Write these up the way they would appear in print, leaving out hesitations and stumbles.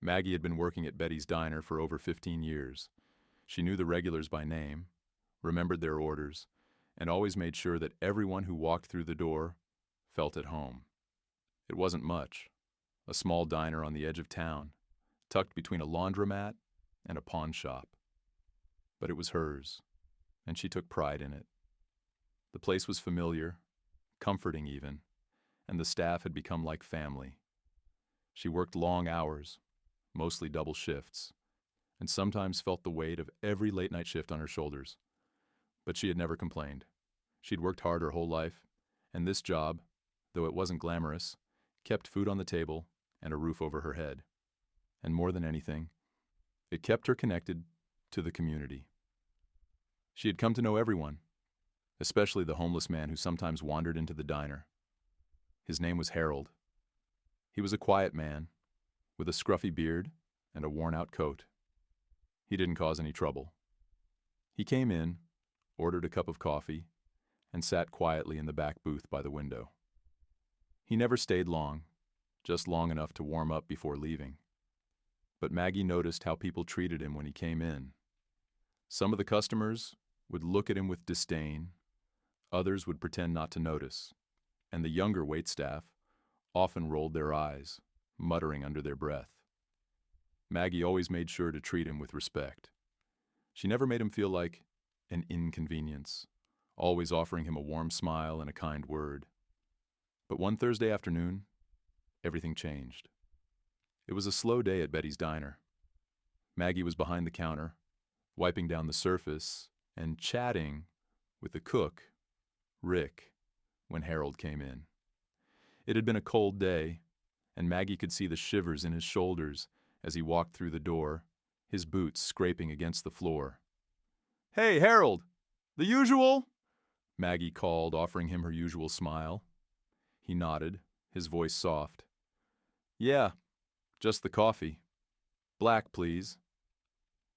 Maggie had been working at Betty's Diner for over 15 years. She knew the regulars by name, remembered their orders, and always made sure that everyone who walked through the door felt at home. It wasn't much, a small diner on the edge of town, tucked between a laundromat and a pawn shop. But it was hers, and she took pride in it. The place was familiar, comforting even, and the staff had become like family. She worked long hours, mostly double shifts, and sometimes felt the weight of every late-night shift on her shoulders. But she had never complained. She'd worked hard her whole life, and this job, though it wasn't glamorous, kept food on the table and a roof over her head. And more than anything, it kept her connected to the community. She had come to know everyone, especially the homeless man who sometimes wandered into the diner. His name was Harold. He was a quiet man, with a scruffy beard and a worn-out coat. He didn't cause any trouble. He came in, ordered a cup of coffee, and sat quietly in the back booth by the window. He never stayed long, just long enough to warm up before leaving. But Maggie noticed how people treated him when he came in. Some of the customers would look at him with disdain, others would pretend not to notice, and the younger waitstaff often rolled their eyes, muttering under their breath. Maggie always made sure to treat him with respect. She never made him feel like an inconvenience, always offering him a warm smile and a kind word. But one Thursday afternoon, everything changed. It was a slow day at Betty's Diner. Maggie was behind the counter, wiping down the surface and chatting with the cook, Rick, when Harold came in. It had been a cold day, and Maggie could see the shivers in his shoulders as he walked through the door, his boots scraping against the floor. "Hey, Harold! The usual?" Maggie called, offering him her usual smile. He nodded, his voice soft. "Yeah, just the coffee. Black, please."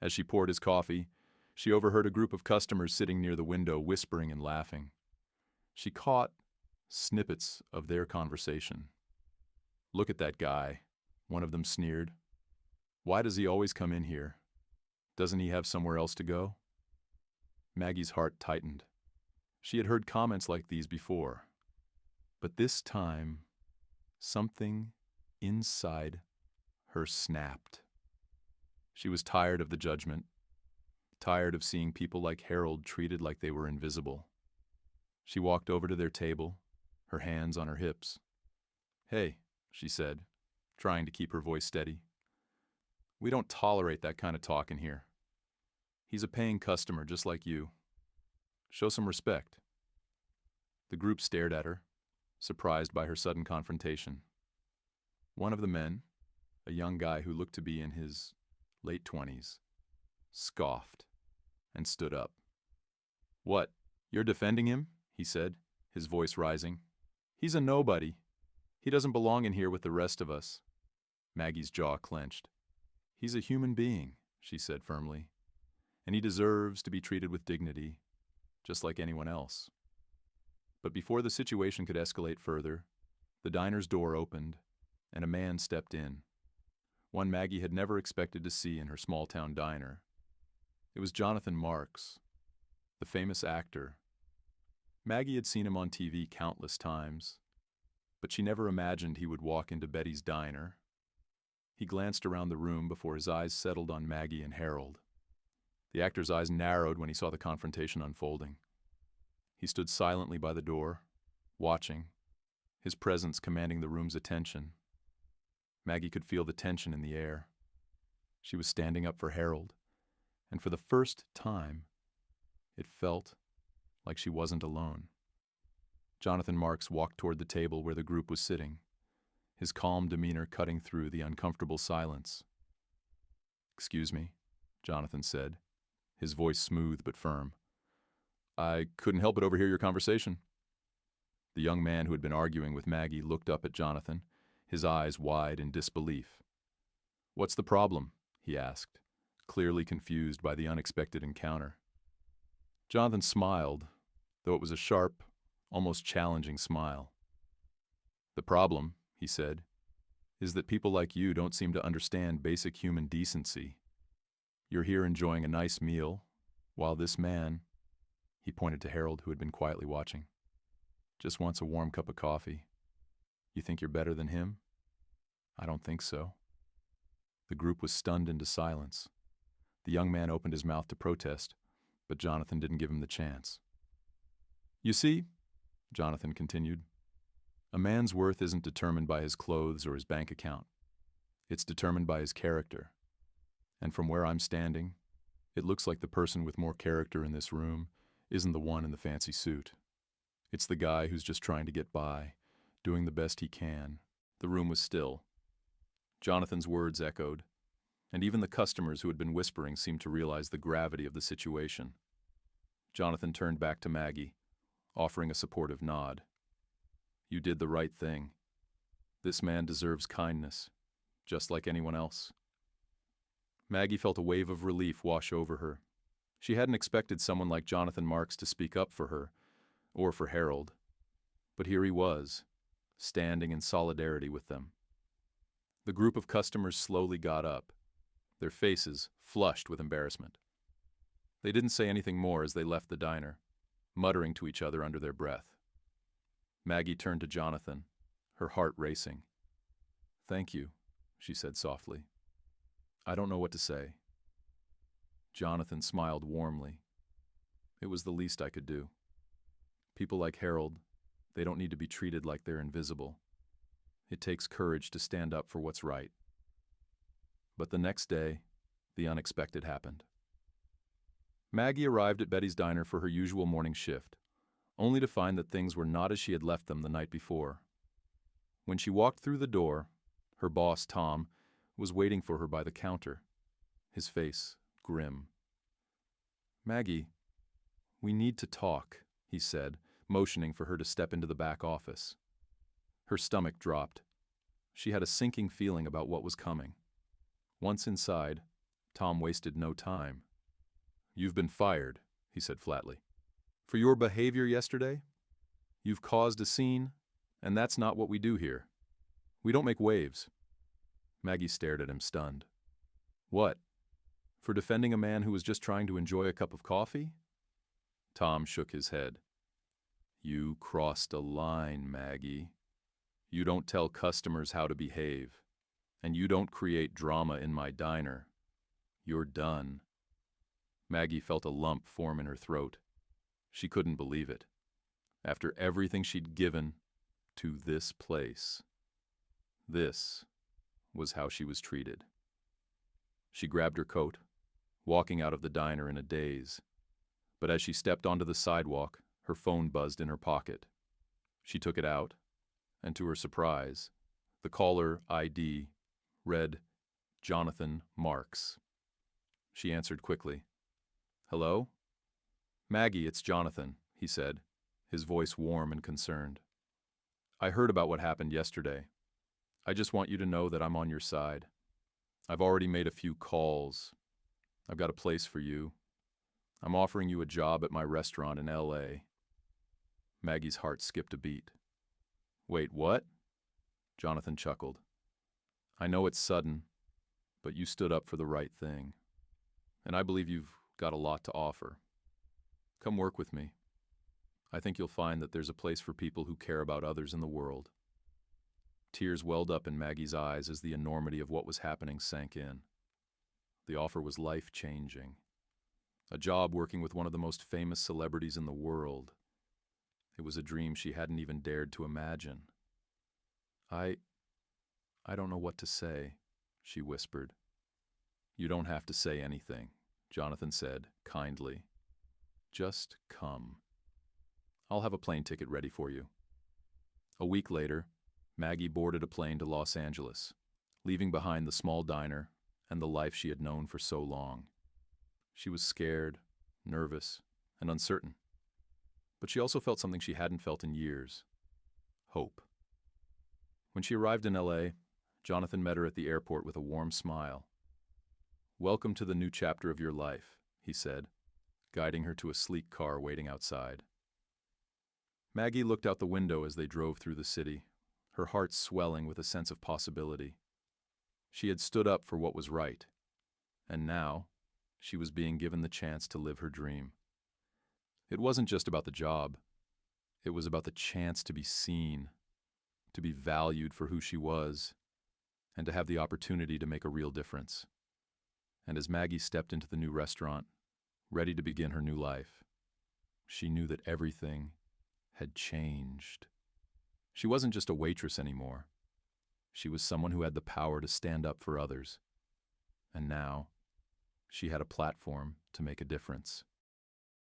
As she poured his coffee, she overheard a group of customers sitting near the window whispering and laughing. She caught snippets of their conversation. "Look at that guy," one of them sneered. "Why does he always come in here? Doesn't he have somewhere else to go?" Maggie's heart tightened. She had heard comments like these before. But this time, something inside her snapped. She was tired of the judgment, tired of seeing people like Harold treated like they were invisible. She walked over to their table, her hands on her hips. "Hey," she said, trying to keep her voice steady. "We don't tolerate that kind of talk in here. He's a paying customer just like you. Show some respect." The group stared at her, surprised by her sudden confrontation. One of the men, a young guy who looked to be in his late 20s, scoffed and stood up. "What, you're defending him?" he said, his voice rising. "He's a nobody. He doesn't belong in here with the rest of us." Maggie's jaw clenched. "He's a human being," she said firmly, "and he deserves to be treated with dignity, just like anyone else." But before the situation could escalate further, the diner's door opened, and a man stepped in. One Maggie had never expected to see in her small-town diner. It was Jonathan Marks, the famous actor. Maggie had seen him on TV countless times, but she never imagined he would walk into Betty's Diner. He glanced around the room before his eyes settled on Maggie and Harold. The actor's eyes narrowed when he saw the confrontation unfolding. He stood silently by the door, watching, his presence commanding the room's attention. Maggie could feel the tension in the air. She was standing up for Harold, and for the first time, it felt like she wasn't alone. Jonathan Marks walked toward the table where the group was sitting, his calm demeanor cutting through the uncomfortable silence. "Excuse me," Jonathan said, his voice smooth but firm. "I couldn't help but overhear your conversation." The young man who had been arguing with Maggie looked up at Jonathan, his eyes wide in disbelief. "What's the problem?" he asked, clearly confused by the unexpected encounter. Jonathan smiled, though it was a sharp, almost challenging smile. "The problem," he said, is that people like you don't seem to understand basic human decency. You're here enjoying a nice meal, while this man," he pointed to Harold, who had been quietly watching, "just wants a warm cup of coffee. You think you're better than him? I don't think so." The group was stunned into silence. The young man opened his mouth to protest, but Jonathan didn't give him the chance. "You see," Jonathan continued, "a man's worth isn't determined by his clothes or his bank account. It's determined by his character. And from where I'm standing, it looks like the person with more character in this room isn't the one in the fancy suit. It's the guy who's just trying to get by, doing the best he can." The room was still. Jonathan's words echoed, and even the customers who had been whispering seemed to realize the gravity of the situation. Jonathan turned back to Maggie, offering a supportive nod. "You did the right thing. This man deserves kindness, just like anyone else." Maggie felt a wave of relief wash over her. She hadn't expected someone like Jonathan Marks to speak up for her, or for Harold. But here he was, standing in solidarity with them. The group of customers slowly got up, their faces flushed with embarrassment. They didn't say anything more as they left the diner, muttering to each other under their breath. Maggie turned to Jonathan, her heart racing. "Thank you," she said softly. "I don't know what to say." Jonathan smiled warmly. "It was the least I could do. People like Harold, they don't need to be treated like they're invisible. It takes courage to stand up for what's right." But the next day, the unexpected happened. Maggie arrived at Betty's diner for her usual morning shift, only to find that things were not as she had left them the night before. When she walked through the door, her boss, Tom, was waiting for her by the counter, his face grim. "Maggie, we need to talk," he said, motioning for her to step into the back office. Her stomach dropped. She had a sinking feeling about what was coming. Once inside, Tom wasted no time. "You've been fired," he said flatly. "For your behavior yesterday? You've caused a scene, and that's not what we do here. We don't make waves." Maggie stared at him, stunned. "What? For defending a man who was just trying to enjoy a cup of coffee?" Tom shook his head. "You crossed a line, Maggie. You don't tell customers how to behave, and you don't create drama in my diner. You're done." Maggie felt a lump form in her throat. She couldn't believe it. After everything she'd given to this place, this was how she was treated. She grabbed her coat, walking out of the diner in a daze. But as she stepped onto the sidewalk, her phone buzzed in her pocket. She took it out, and to her surprise, the caller ID read Jonathan Marks. She answered quickly. "Hello?" "Maggie, it's Jonathan," he said, his voice warm and concerned. "I heard about what happened yesterday. I just want you to know that I'm on your side. I've already made a few calls. I've got a place for you. I'm offering you a job at my restaurant in L.A. Maggie's heart skipped a beat. "Wait, what?" Jonathan chuckled. "I know it's sudden, but you stood up for the right thing. And I believe you've got a lot to offer. Come work with me. I think you'll find that there's a place for people who care about others in the world." Tears welled up in Maggie's eyes as the enormity of what was happening sank in. The offer was life-changing. A job working with one of the most famous celebrities in the world. It was a dream she hadn't even dared to imagine. I don't know what to say," she whispered. "You don't have to say anything," Jonathan said, kindly. "Just come. I'll have a plane ticket ready for you." A week later, Maggie boarded a plane to Los Angeles, leaving behind the small diner and the life she had known for so long. She was scared, nervous, and uncertain. But she also felt something she hadn't felt in years. Hope. When she arrived in L.A., Jonathan met her at the airport with a warm smile. "Welcome to the new chapter of your life," he said, guiding her to a sleek car waiting outside. Maggie looked out the window as they drove through the city, her heart swelling with a sense of possibility. She had stood up for what was right, and now she was being given the chance to live her dream. It wasn't just about the job. It was about the chance to be seen, to be valued for who she was, and to have the opportunity to make a real difference. And as Maggie stepped into the new restaurant, ready to begin her new life, she knew that everything had changed. She wasn't just a waitress anymore. She was someone who had the power to stand up for others. And now, she had a platform to make a difference.